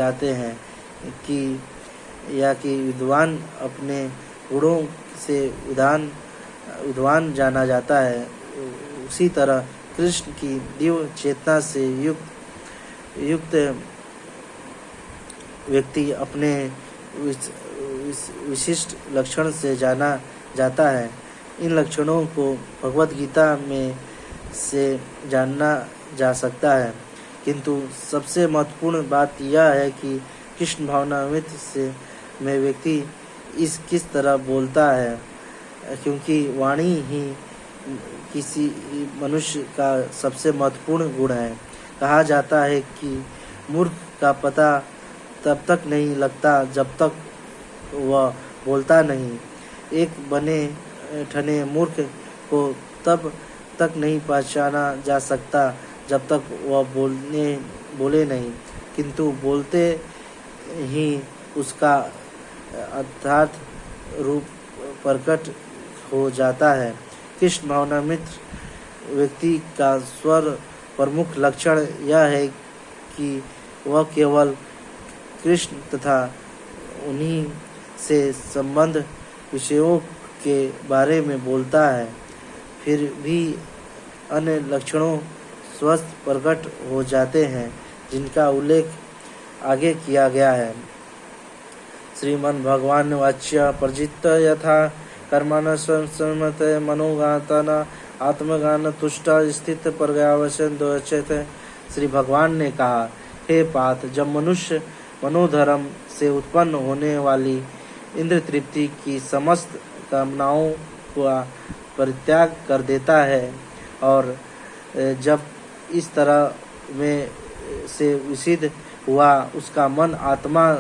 जाते हैं कि कि विद्वान अपने गुणों से विद्वान जाना जाता है, उसी तरह कृष्ण की दिव्य चेतना से युक्त व्यक्ति अपने विशिष्ट लक्षण से जाना जाता है। इन लक्षणों को भगवत गीता में से जानना जा सकता है, किंतु सबसे महत्वपूर्ण बात यह है कि कृष्ण भावनामृत में व्यक्ति किस तरह बोलता है, क्योंकि वाणी ही किसी मनुष्य का सबसे महत्वपूर्ण गुण है। कहा जाता है कि मूर्ख का पता तब तक नहीं लगता जब तक वह बोलता नहीं। एक बने ठने मूर्ख को तब तक नहीं पहचाना जा सकता जब तक वह बोले नहीं, किंतु बोलते ही उसका अर्थात रूप प्रकट हो जाता है। कृष्ण भावनामृत व्यक्ति का स्वर प्रमुख लक्षण यह है कि वह केवल कृष्ण तथा उन्हीं से संबंध विषयों के बारे में बोलता है, फिर भी अन्य लक्षणों स्वस्थ प्रकट हो जाते हैं जिनका उल्लेख आगे किया गया है। श्रीमन भगवान वाच्य प्रजित यथा कर्मण स्वमत मनोगातन आत्मगान तुष्ट स्थित पर्यावसन दोचत। श्री भगवान ने कहा, हे पार्थ, जब मनुष्य मनोधर्म से उत्पन्न होने वाली इंद्र तृप्ति की समस्त कामनाओं का परित्याग कर देता है और जब इस तरह में से विसिद्ध हुआ उसका मन आत्मा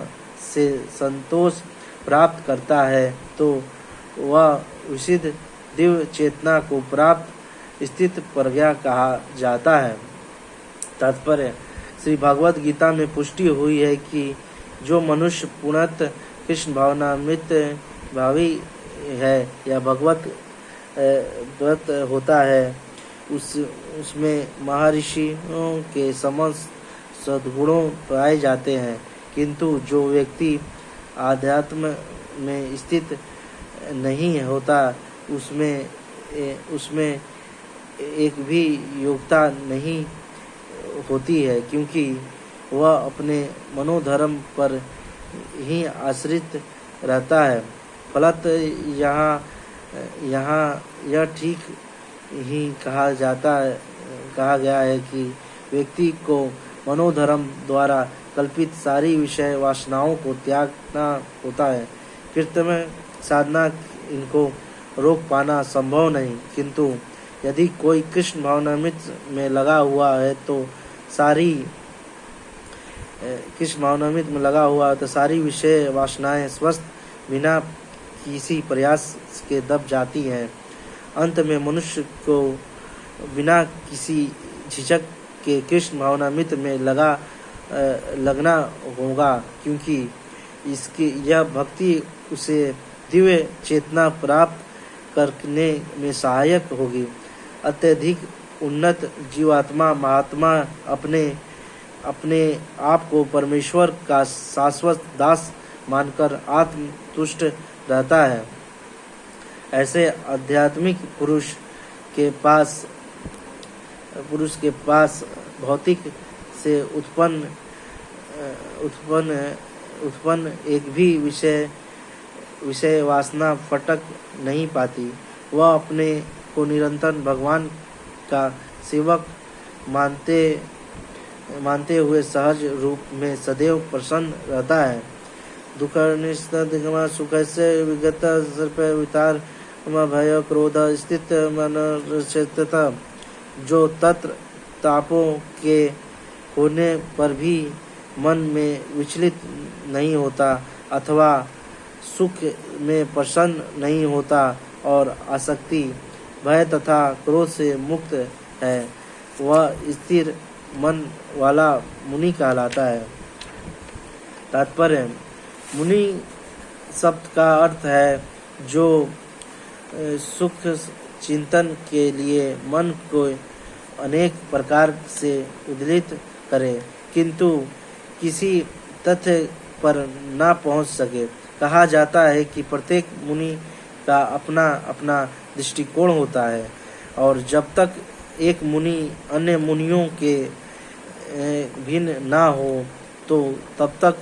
से संतोष प्राप्त करता है, तो वह विसिद्ध दिव्य चेतना को प्राप्त स्थित प्रज्ञा कहा जाता है। तात्पर्य, श्री भगवत गीता में पुष्टि हुई है कि जो मनुष्य पूर्णतः कृष्ण भावनामृत भावी है या भगवत व्रत होता है, उसमें महर्षियों के समस्त सद्गुणों पाए जाते हैं, किंतु जो व्यक्ति आध्यात्म में स्थित नहीं होता उसमें एक भी योग्यता नहीं होती है, क्योंकि वह अपने मनोधर्म पर ही आश्रित रहता है। फलत यहाँ यह ठीक ही कहा गया है कि व्यक्ति को मनोधर्म द्वारा कल्पित सारी विषय वासनाओं को त्यागना होता है। कृत्रिम साधना इनको रोक पाना संभव नहीं, किंतु यदि कोई कृष्ण भावनामृत में लगा हुआ है तो सारी विषय वासनाएं स्वस्थ बिना किसी प्रयास के दब जाती हैं। अंत में मनुष्य को बिना किसी झिझक के कृष्ण भावनामृत में लगना होगा, क्योंकि इसकी यह भक्ति उसे दिव्य चेतना प्राप्त करने में सहायक होगी। अत्यधिक उन्नत जीवात्मा महात्मा अपने आप को परमेश्वर का शाश्वत दास मानकर आत्म तुष्ट रहता है। ऐसे आध्यात्मिक पुरुष के पास भौतिक से उत्पन्न एक भी विषय वासना फटक नहीं पाती। वह अपने को निरंतर भगवान का सेवक मानते हुए सहज रूप में सदैव प्रसन्न रहता है। दुख निष्ठा सुख से विगत वितार भय क्रोध स्थित मन तथा जो तत्र तापों के होने पर भी मन में विचलित नहीं होता अथवा सुख में प्रसन्न नहीं होता और आसक्ति भय तथा क्रोध से मुक्त है, वह स्थिर मन वाला मुनि कहलाता है। तात्पर्य, मुनि शब्द का अर्थ है जो सुख चिंतन के लिए मन को अनेक प्रकार से उद्दीलित करे, किंतु किसी तथ्य पर ना पहुंच सके। कहा जाता है कि प्रत्येक मुनि का अपना अपना दृष्टिकोण होता है और जब तक एक मुनि अन्य मुनियों के भिन्न ना हो तो तब तक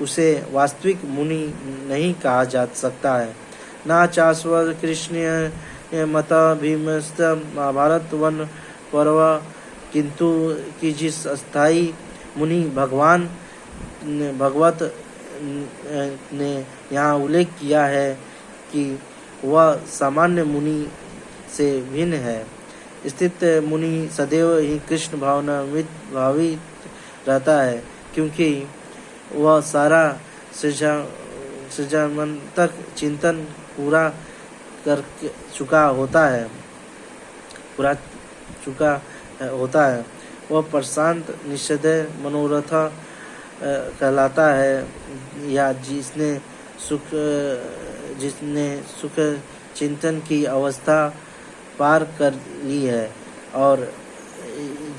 उसे वास्तविक मुनि नहीं कहा जा सकता है। ना चास्वर कृष्ण मता भीमस्त महाभारत वन पर्व, किंतु कि जिस अस्थाई मुनि भगवत ने यहाँ उल्लेख किया है कि वह सामान्य मुनि से भिन्न है। स्थित मुनि सदैव ही कृष्ण भावनान्वित भावित रहता है, क्योंकि वह सारा सृजनात्मक चिंतन पूरा कर चुका होता है। वह प्रशांत निश्चय मनोरथ कहलाता है, या जिसने सुख चिंतन की अवस्था पार कर ली है और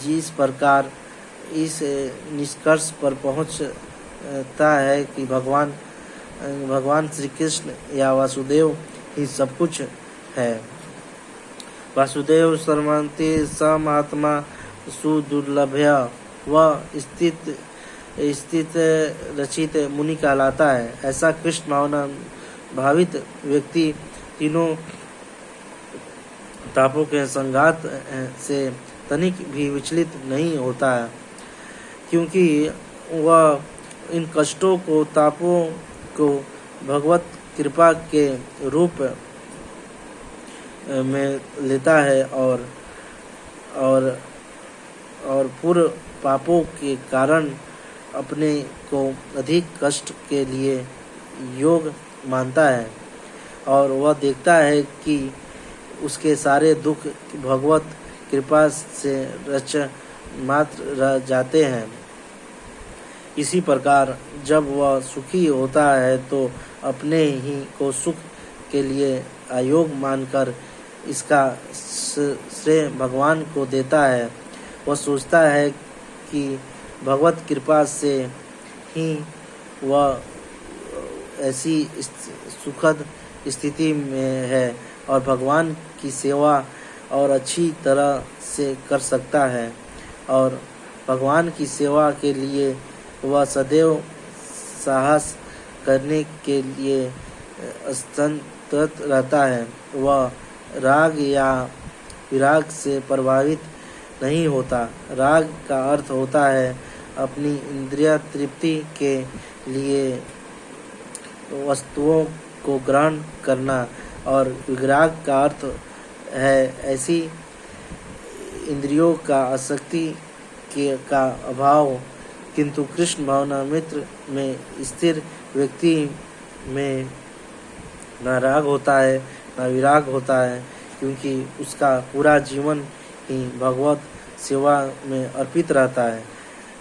जिस प्रकार इस निष्कर्ष पर पहुंचता है कि भगवान श्री कृष्ण या वासुदेव ही सब कुछ है। वासुदेव सर्वंति स महात्मा सुदुर्लभ्य, वह स्थित रचित मुनि कहलाता है। ऐसा कृष्ण भावना भावित व्यक्ति तीनों तापों के संघात से तनिक भी विचलित नहीं होता है, क्योंकि वह इन कष्टों को तापों को भगवत कृपा के रूप में लेता है और पूर्व पापों के कारण अपने को अधिक कष्ट के लिए योग मानता है और वह देखता है कि उसके सारे दुख भगवत कृपा से रच मात्र रह जाते हैं। इसी प्रकार जब वह सुखी होता है तो अपने ही को सुख के लिए अयोग्य मानकर इसका श्रेय भगवान को देता है। वह सोचता है कि भगवत कृपा से ही वह ऐसी सुखद स्थिति में है और भगवान की सेवा और अच्छी तरह से कर सकता है, और भगवान की सेवा के लिए वह सदैव साहस करने के लिए संतत रहता है। वह राग या विराग से प्रभावित नहीं होता। राग का अर्थ होता है अपनी इंद्रिय तृप्ति के लिए वस्तुओं को ग्रहण करना, और विराग का अर्थ है ऐसी इंद्रियों का आसक्ति का अभाव। किंतु कृष्ण भावना मित्र में स्थिर व्यक्ति में न राग होता है न विराग होता है, क्योंकि उसका पूरा जीवन ही भगवत सेवा में अर्पित रहता है।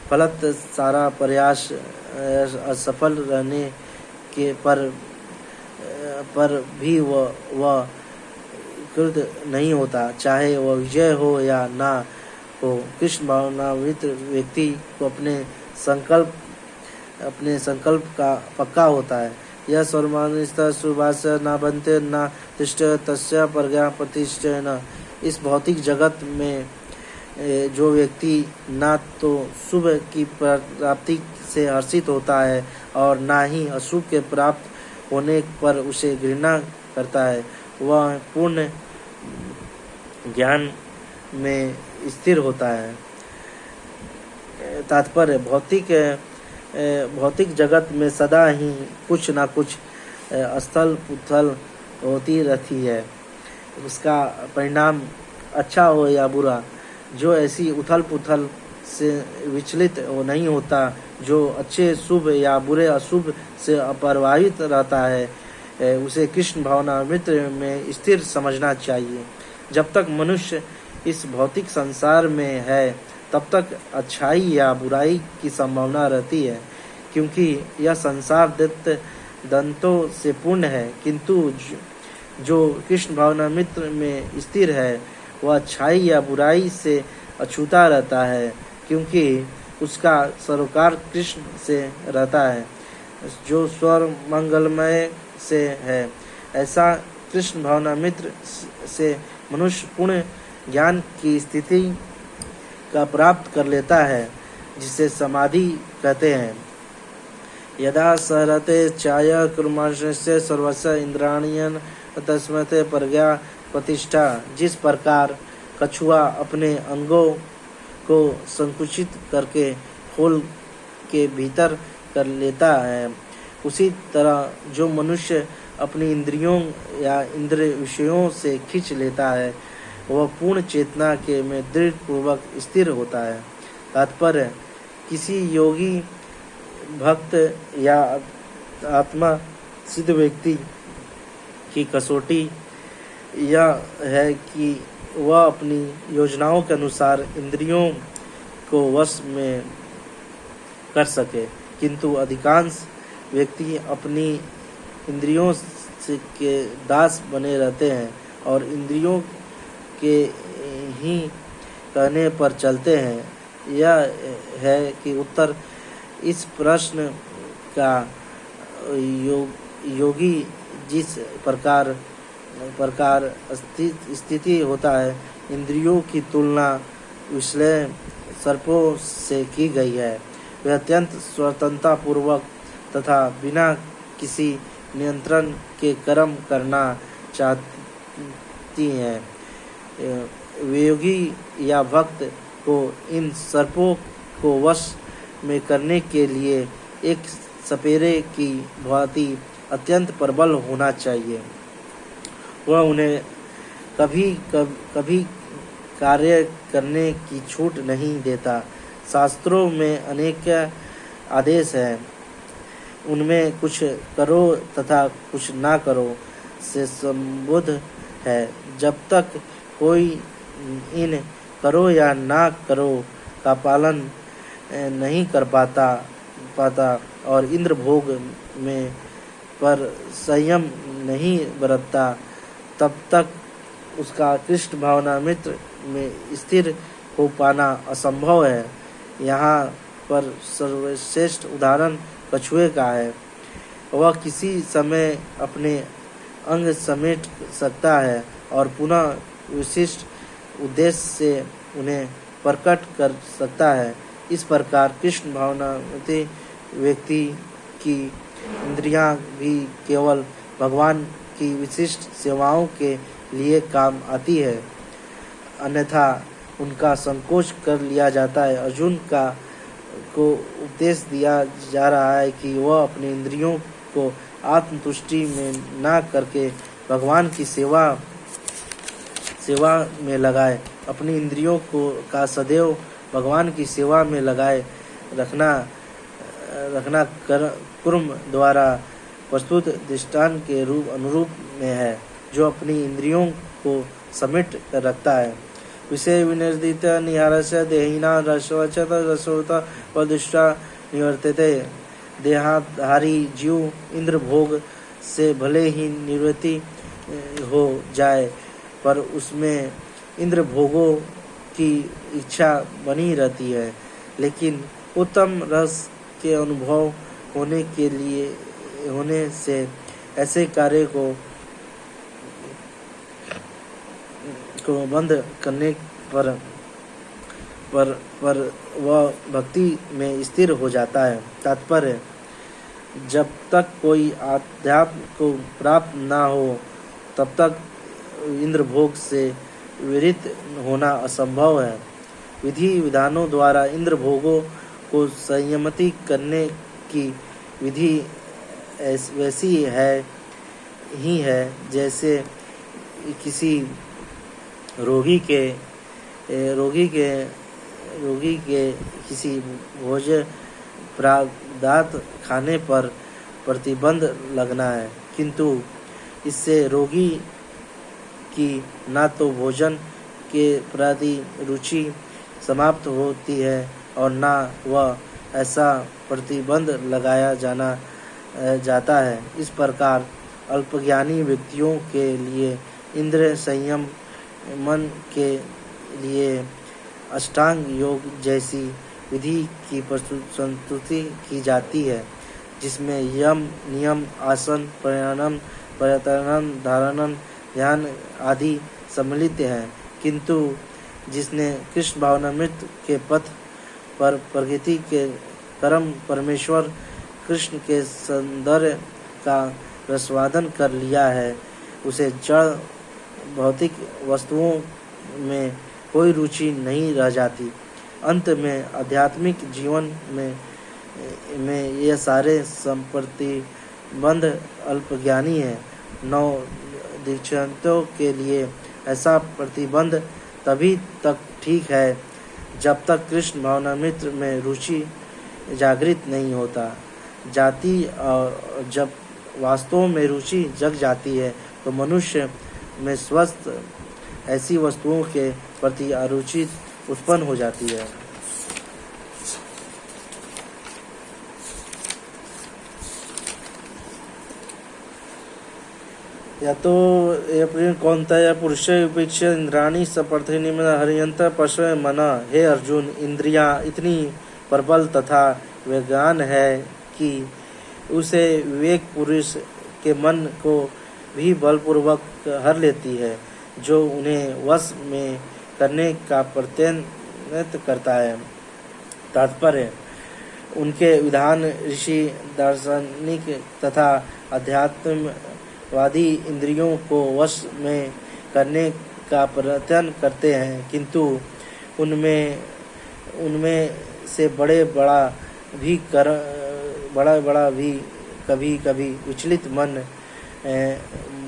फलत सारा प्रयास असफल रहने के पर भी वह क्रुद्ध नहीं होता, चाहे वह विजय हो या ना हो। कृष्ण भावनावित व्यक्ति को अपने संकल्प का पक्का होता है। यह सर्वमानिस्ता सुभाष न बनते न तिष्ठ तस्य प्रज्ञा प्रतिष्ठा न। इस भौतिक जगत में जो व्यक्ति ना तो शुभ की प्राप्ति से हर्षित होता है और ना ही अशुभ के प्राप्त होने पर उसे घृणा करता है, वह पूर्ण ज्ञान में स्थिर होता है। तात्पर्य भौतिक जगत में सदा ही कुछ ना कुछ अस्थल पुथल होती रहती है। उसका परिणाम अच्छा हो या बुरा, जो ऐसी उथल पुथल से विचलित नहीं होता, जो अच्छे शुभ या बुरे अशुभ से अप्रभावित रहता है, उसे कृष्ण भावना मित्र में स्थिर समझना चाहिए। जब तक मनुष्य इस भौतिक संसार में है तब तक अच्छाई या बुराई की संभावना रहती है, क्योंकि यह संसार दंतों से पूर्ण है। किंतु जो कृष्ण भावना मित्र में स्थिर है वह अच्छाई या बुराई से अछूता रहता है, क्योंकि उसका सरोकार कृष्ण से रहता है, जो स्वर मंगलमय से है। ऐसा कृष्ण भावनामित्र से मनुष्य पूर्ण ज्ञान की स्थिति का प्राप्त कर लेता है, जिसे समाधि कहते हैं। यदा सरते चाय कुर्मांशस्य सर्वस्य इंद्राणीयन तस्मते प्रज्ञा प्रतिष्ठा। जिस प्रकार कछुआ अपने अंगों को संकुचित करके खोल के भीतर कर लेता है, उसी तरह जो मनुष्य अपनी इंद्रियों या इंद्रिय विषयों से खींच लेता है, वह पूर्ण चेतना के में दृढ़ पूर्वक स्थिर होता है। तात्पर्य, किसी योगी भक्त या आत्मा सिद्ध व्यक्ति की कसौटी यह है कि वह अपनी योजनाओं के अनुसार इंद्रियों को वश में कर सके, किंतु अधिकांश व्यक्ति अपनी इंद्रियों के दास बने रहते हैं और इंद्रियों के ही कहने पर चलते हैं। यह है कि उत्तर इस प्रश्न का योगी जिस प्रकार स्थिति होता है, इंद्रियों की तुलना विषय सर्पों से की गई है। वे अत्यंत स्वतंत्रता पूर्वक तथा बिना किसी नियंत्रण के कर्म करना चाहती हैं। योगी या भक्त को इन सर्पों को वश में करने के लिए एक सपेरे की भांति अत्यंत प्रबल होना चाहिए। वह उन्हें कभी कार्य करने की छूट नहीं देता। शास्त्रों में अनेक आदेश हैं, उनमें कुछ करो तथा कुछ ना करो से संबद्ध है। जब तक कोई इन करो या ना करो का पालन नहीं कर पाता और इंद्र भोग में पर संयम नहीं बरतता, तब तक उसका कृष्ण भावना मित्र में स्थिर हो पाना असंभव है। यहाँ पर सर्वश्रेष्ठ उदाहरण कछुए का है। वह किसी समय अपने अंग समेट सकता है और पुनः विशिष्ट उद्देश्य से उन्हें प्रकट कर सकता है। इस प्रकार कृष्ण भावनामती व्यक्ति की इंद्रियां भी केवल भगवान की विशिष्ट सेवाओं के लिए काम आती है, अन्यथा उनका संकोच कर लिया जाता है। अर्जुन को उपदेश दिया जा रहा है कि वह अपनी इंद्रियों को आत्मतुष्टि में ना करके भगवान की सेवा में लगाए। अपनी इंद्रियों को का सदैव भगवान की सेवा में लगाए रखना कुर्म द्वारा प्रस्तुत दृष्टांत के अनुरूप में है, जो अपनी इंद्रियों को समेट कर रखता है। विषय विनिर्दित निहारस्य देहिना रसवचत रसोता पदुष्टा निवर्तते। देहाधारी जीव इंद्र भोग से भले ही निवृत्ति हो जाए, पर उसमें इंद्र भोगों की इच्छा बनी रहती है। लेकिन उत्तम रस के अनुभव होने से ऐसे कार्य को बंद करने पर वह भक्ति में स्थिर हो जाता है। तात्पर्य, जब तक कोई आध्यात्म को प्राप्त ना हो, तब तक इंद्र भोग से विरत होना असंभव है। विधि विधानों द्वारा इंद्र भोगों को संयमित करने की विधि वैसी ही है जैसे किसी रोगी के किसी भोज्य पदार्थ खाने पर प्रतिबंध लगना है, किंतु इससे रोगी की ना तो भोजन के प्रति रुचि समाप्त होती है और ना वह ऐसा प्रतिबंध लगाया जाता है। इस प्रकार अल्पज्ञानी व्यक्तियों के लिए इंद्रिय संयम मन के लिए अष्टांग योग जैसी विधि की प्रस्तुति की जाती है, जिसमें यम, नियम, आसन, प्राणायाम, प्रत्याहार, धारणा, ध्यान आदि सम्मिलित हैं। किंतु जिसने कृष्ण भावनामृत के पथ पर प्रगति के कर्म परमेश्वर कृष्ण के सौंदर्य का रसवादन कर लिया है, उसे जड़ भौतिक वस्तुओं में कोई रुचि नहीं रह जाती। अंत में आध्यात्मिक जीवन में ये सारे संप्रतिबंध अल्पज्ञानी हैं। नौ दीक्षांतों के लिए ऐसा प्रतिबंध तभी तक ठीक है जब तक कृष्ण भावनामृत में रुचि जागृत नहीं होता जाती, और जब वास्तव में रुचि जग जाती है तो मनुष्य में स्वस्थ ऐसी वस्तुओं के प्रति अरुचि उत्पन्न हो जाती है। या तो कौन्तेय पुरुष उपेक्ष इंद्राणी सपर्थि हरियंत पशु मना। हे अर्जुन, इंद्रियां इतनी प्रबल तथा वेगान है कि उसे विवेक पुरुष के मन को भी बलपूर्वक हर लेती है, जो उन्हें वश में करने का प्रयत्न करता है। तात्पर्य: उनके विधान ऋषि, दार्शनिक तथा अध्यात्मवादी इंद्रियों को वश में करने का प्रयत्न करते हैं, किंतु उनमें से बड़ा भी कभी कभी विचलित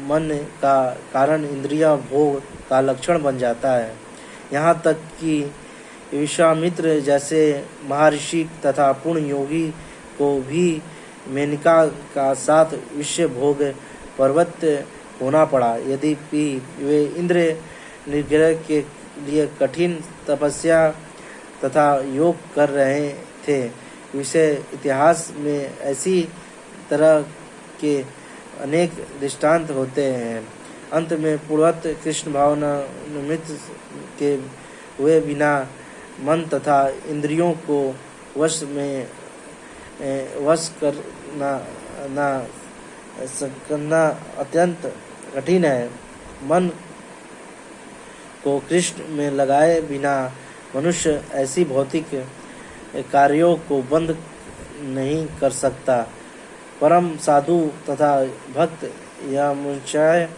मन का कारण इंद्रिया भोग का लक्षण बन जाता है। यहाँ तक कि विश्वामित्र जैसे महर्षि तथा पूर्ण योगी को भी मेनका का साथ विषय भोग प्रवृत्त होना पड़ा। यद्यपि वे इंद्र निग्रह के लिए कठिन तपस्या तथा योग कर रहे थे। विषय इतिहास में ऐसी तरह के अनेक दृष्टांत होते हैं। अंत में पूर्वत कृष्ण भावनामृत के हुए बिना मन तथा इंद्रियों को वश करना अत्यंत कठिन है। मन को कृष्ण में लगाए बिना मनुष्य ऐसी भौतिक कार्यों को बंद नहीं कर सकता। परम साधु तथा भक्त यामुचाय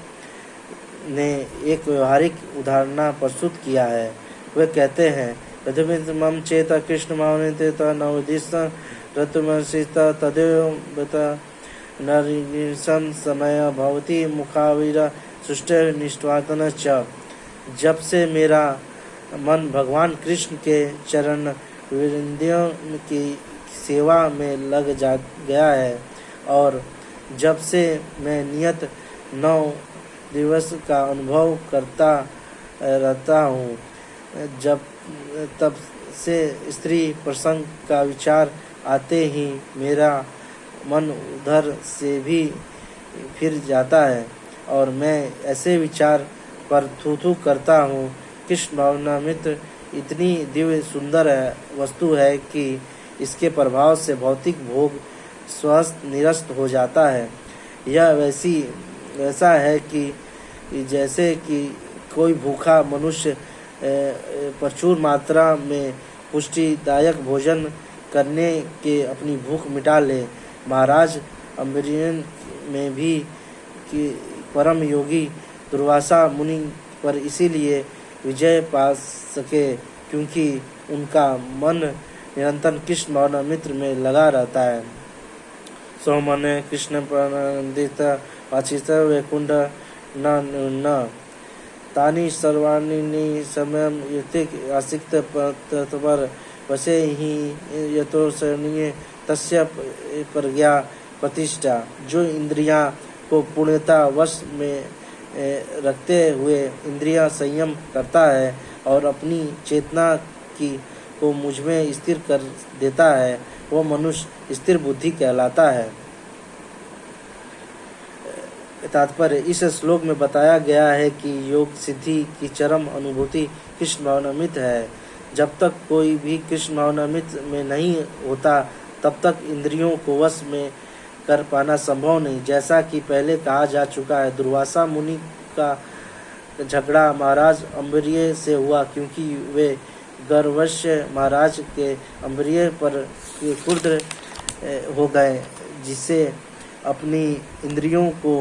ने एक व्यवहारिक उदाहरण प्रस्तुत किया है। वे कहते हैं, यद्यपि मम चेत कृष्ण भावनित नवदिश ऋतुमसित तदेव नरिसम समय भवती मुखावीर सुष्ट निष्ठातन च। जब से मेरा मन भगवान कृष्ण के चरण विंध्यों की सेवा में लग गया है, और जब से मैं नियत 9 दिवस का अनुभव करता रहता हूँ, तब से स्त्री प्रसंग का विचार आते ही मेरा मन उधर से भी फिर जाता है और मैं ऐसे विचार पर थू करता हूँ। कृष्ण भावनामृत इतनी दिव्य सुंदर वस्तु है कि इसके प्रभाव से भौतिक भोग स्वस्थ निरस्त हो जाता है। यह वैसा है कि जैसे कि कोई भूखा मनुष्य प्रचुर मात्रा में पुष्टिदायक भोजन करने के अपनी भूख मिटा ले। महाराज अम्बरीयन में भी कि परम योगी दुर्वासा मुनि पर इसीलिए विजय पा सके क्योंकि उनका मन निरंतर कृष्ण भावनामृत में लगा रहता है। सोमन कृष्ण प्रणंदित वाचित वैकुंठ न तानि सर्वाणि समयम युतिक आसिक्त पर वसे ही यथोसरणीय तस्य प्रज्ञा प्रतिष्ठा। जो इंद्रियां को पूर्णता वश में रखते हुए इंद्रिया संयम करता है और अपनी चेतना को मुझ में स्थिर कर देता है, वो मनुष्य स्थिर बुद्धि कहलाता है। तात्पर्य: इस श्लोक में बताया गया है कि योग सिद्धि की चरम अनुभूति कृष्ण भावनामृत है। जब तक कोई भी कृष्ण भावनामृत में नहीं होता तब तक इंद्रियों को वश में कर पाना संभव नहीं। जैसा कि पहले कहा जा चुका है, दुर्वासा मुनि का झगड़ा महाराज अम्बरीय से हुआ क्योंकि वे गर्वश्य महाराज के अम्बरीय पर क्रुद्ध हो गए, जिससे अपनी इंद्रियों को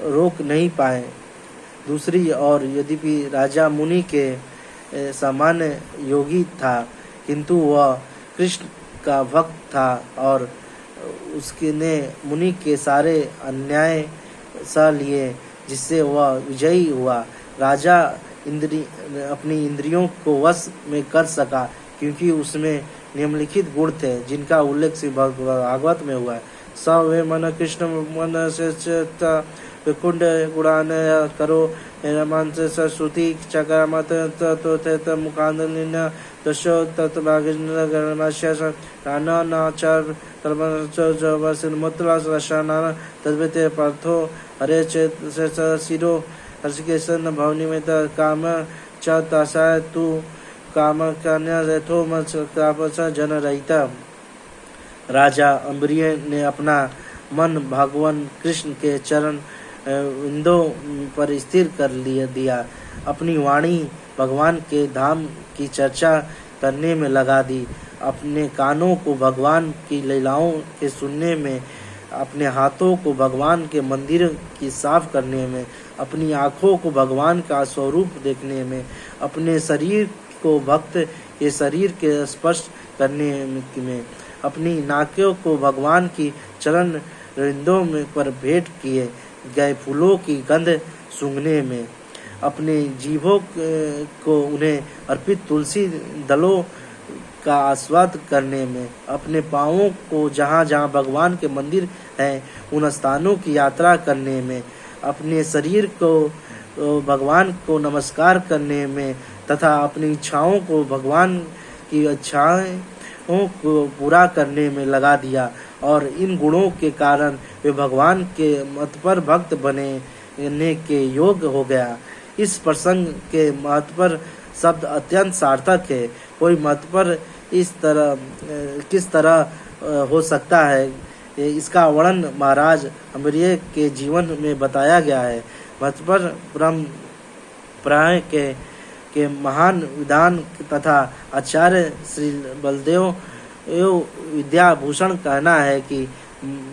रोक नहीं पाए। दूसरी ओर यद्यपि राजा मुनि के सामान्य योगी था, किंतु वह कृष्ण का भक्त था और उसके ने मुनि के सारे अन्याय सह लिए, जिससे वह विजयी हुआ। राजा अपनी इंद्रियों को वश में कर सका क्योंकि उसमें निम्नलिखित गुण थे जिनका उल्लेख श्री भागवत में हुआ है। स वे मन कृष्ण मन से विकुंड गुणान करो मंत्र सरस्वती चक्रमत तो मुखांदलिन दशो तत्भागिन गणमाश्य राना नाचार तर्मचर्वसिन्मुत्तला रसाना तद्वते पार्थो हरे चेत शिरो हर्षिकेशन भवनिमित काम च तसाय तू काम कन्या यथो मच जन रहिता। राजा अम्बरीय ने अपना मन भगवान कृष्ण के चरण विंदों पर स्थिर कर दिया। अपनी वाणी भगवान के धाम की चर्चा करने में लगा दी। अपने कानों को भगवान की लीलाओं के सुनने में, अपने हाथों को भगवान के मंदिर की साफ करने में, अपनी आँखों को भगवान का स्वरूप देखने में, अपने शरीर को भक्त के शरीर के स्पर्श करने में, अपनी नाकों को भगवान की चरण रिंदों में पर भेंट किए गए फूलों की गंध सूंघने में, अपने जीभों को उन्हें अर्पित तुलसी दलों का आस्वाद करने में, अपने पाँवों को जहाँ जहाँ भगवान के मंदिर हैं उन स्थानों की यात्रा करने में, अपने शरीर को भगवान को नमस्कार करने में तथा अपनी इच्छाओं को भगवान की इच्छाओं को पूरा करने में लगा दिया। और इन गुणों के कारण वे भगवान के मतपर भक्त बनने के योग्य हो गया। इस प्रसंग के महत्पर शब्द अत्यंत सार्थक है। कोई महत्पर किस तरह हो सकता है, इसका वर्णन महाराज अम्बरीय के जीवन में बताया गया है। महत्पर परंपरा के महान विद्वान तथा आचार्य श्री बलदेव विद्याभूषण कहना है कि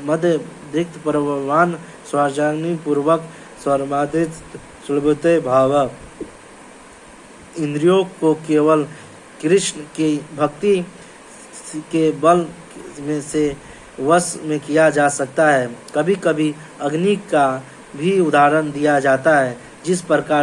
मध्य दीक्त परवान स्वार्जनी पूर्वक सर्वाधिक सुलभते भाव इंद्रियों को केवल कृष्ण की भक्ति के बल में से वश में किया जा सकता है। कभी कभी अग्नि का भी उदाहरण दिया जाता है, जिस प्रकार